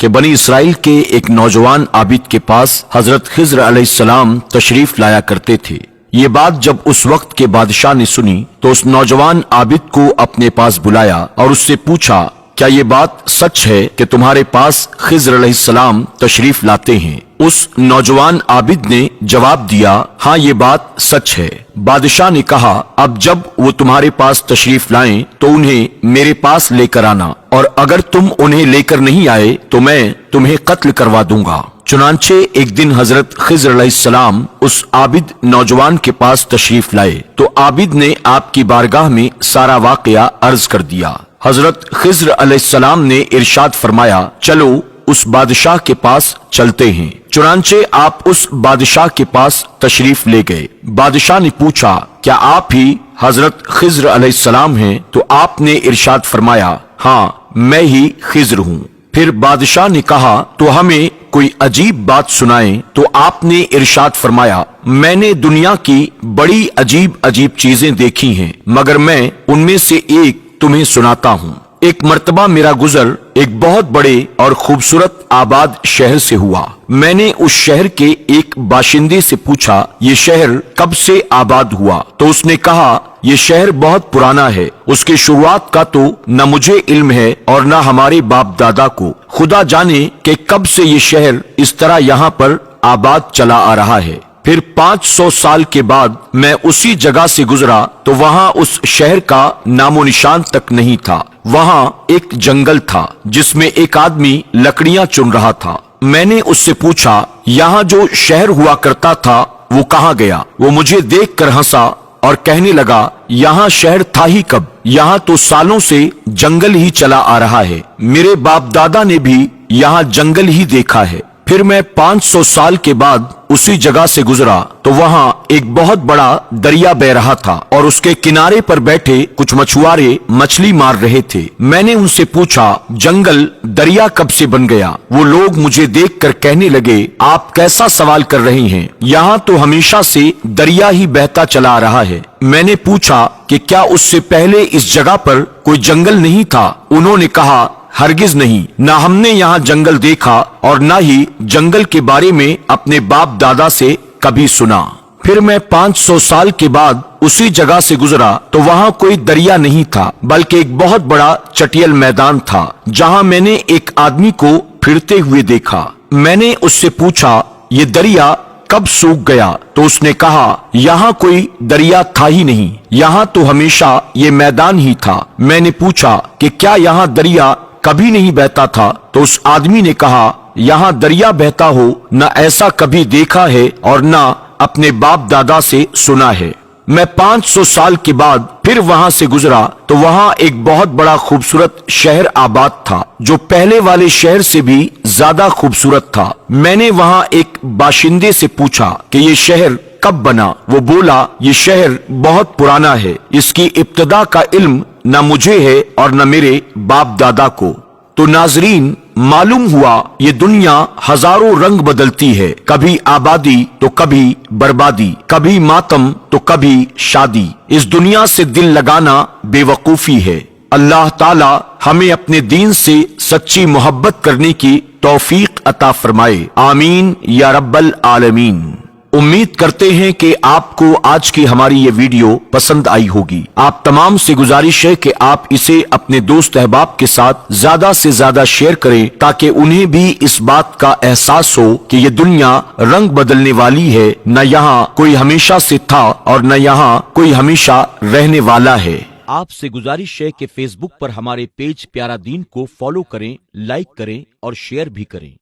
کہ बनी इसराइल के एक नौजवान आबिद के पास हजरत खिज्र अलैहिस्सलाम तशरीफ लाया करते थे। ये बात जब उस वक्त के बादशाह ने सुनी तो उस नौजवान आबिद को अपने पास बुलाया और उससे पूछा, क्या ये बात सच है कि तुम्हारे पास खिज्र अलैहिस्सलाम तशरीफ लाते हैं? उस नौजवान आबिद ने जवाब दिया, हाँ ये बात सच है। बादशाह ने कहा, अब जब वो तुम्हारे पास तशरीफ लाएं तो उन्हें मेरे पास लेकर आना, और अगर तुम उन्हें लेकर नहीं आए तो मैं तुम्हें कत्ल करवा दूंगा। चुनांचे एक दिन हजरत खिज्र अलैहिस्सलाम उस आबिद नौजवान के पास तशरीफ लाए तो आबिद ने आपकी बारगाह में सारा वाकया अर्ज कर दिया। हजरत खिज्र अलैहिस्सलाम ने इरशाद फरमाया, चलो उस बादशाह के पास चलते हैं। चुनांचे आप उस बादशाह के पास तशरीफ ले गए। बादशाह ने पूछा, क्या आप ही हजरत खिज्र अलैहिस्सलाम हैं? तो आपने इरशाद फरमाया, हाँ मैं ही खिज्र हूँ। फिर बादशाह ने कहा, तो हमें कोई अजीब बात सुनाएं। तो आपने इरशाद फरमाया, मैंने दुनिया की बड़ी अजीब अजीब चीजें देखी हैं, मगर मैं उनमें से एक तुम्हें सुनाता हूँ। एक मर्तबा मेरा गुजर एक बहुत बड़े और खूबसूरत आबाद शहर से हुआ। मैंने उस शहर के एक बाशिंदे से पूछा, ये शहर कब से आबाद हुआ? तो उसने कहा, ये शहर बहुत पुराना है। उसकी शुरुआत का तो न मुझे इल्म है और न हमारे बाप दादा को। खुदा जाने कि कब से ये शहर इस तरह यहाँ पर आबाद चला आ रहा है। फिर 500 साल के बाद मैं उसी जगह से गुजरा तो वहाँ उस शहर का नामो निशान तक नहीं था। वहाँ एक जंगल था जिसमें एक आदमी लकड़ियां चुन रहा था। मैंने उससे पूछा, यहाँ जो शहर हुआ करता था वो कहाँ गया? वो मुझे देख कर हंसा और कहने लगा, यहाँ शहर था ही कब? यहाँ तो सालों से जंगल ही चला आ रहा है। मेरे बाप दादा ने भी यहाँ जंगल ही देखा है। फिर मैं 500 साल के बाद उसी जगह से गुजरा तो वहाँ एक बहुत बड़ा दरिया बह रहा था और उसके किनारे पर बैठे कुछ मछुआरे मछली मार रहे थे। मैंने उनसे पूछा, जंगल दरिया कब से बन गया? वो लोग मुझे देखकर कहने लगे, आप कैसा सवाल कर रहे हैं? यहाँ तो हमेशा से दरिया ही बहता चला आ रहा है। मैंने पूछा कि क्या उससे पहले इस जगह पर कोई जंगल नहीं था? उन्होंने कहा, हरगिज नहीं, ना हमने यहाँ जंगल देखा और ना ही जंगल के बारे में अपने बाप दादा से कभी सुना। फिर मैं 500 साल के बाद उसी जगह से गुजरा तो वहाँ कोई दरिया नहीं था, बल्कि एक बहुत बड़ा चटियल मैदान था जहाँ मैंने एक आदमी को फिरते हुए देखा। मैंने उससे पूछा, ये दरिया कब सूख गया? तो उसने कहा, यहाँ कोई दरिया था ही नहीं, यहाँ तो हमेशा ये मैदान ही था। मैंने पूछा कि क्या यहाँ दरिया कभी नहीं बहता था? तो उस आदमी ने कहा, यहाँ दरिया बहता हो न ऐसा कभी देखा है और न अपने बाप दादा से सुना है। मैं 500 साल के बाद फिर वहाँ से गुजरा तो वहाँ एक बहुत बड़ा खूबसूरत शहर आबाद था जो पहले वाले शहर से भी ज्यादा खूबसूरत था। मैंने वहाँ एक बाशिंदे से पूछा कि ये शहर कब बना? वो बोला, ये शहर बहुत पुराना है, इसकी इब्तिदा का इल्म न मुझे है और न मेरे बाप दादा को। तो नाजरीन, मालूम हुआ ये दुनिया हजारों रंग बदलती है, कभी आबादी तो कभी बर्बादी, कभी मातम तो कभी शादी। इस दुनिया से दिल लगाना बेवकूफी है। अल्लाह ताला हमें अपने दीन से सच्ची मोहब्बत करने की तौफीक अता फरमाए। आमीन या रब्बल आलमीन। उम्मीद करते हैं कि आपको आज की हमारी ये वीडियो पसंद आई होगी। आप तमाम से गुजारिश है कि आप इसे अपने दोस्त अहबाब के साथ ज्यादा से ज्यादा शेयर करें ताकि उन्हें भी इस बात का एहसास हो कि ये दुनिया रंग बदलने वाली है, न यहाँ कोई हमेशा से था और न यहाँ कोई हमेशा रहने वाला है। आपसे गुजारिश है कि फेसबुक पर हमारे पेज प्यारा दीन को फॉलो करें, लाइक करें और शेयर भी करें।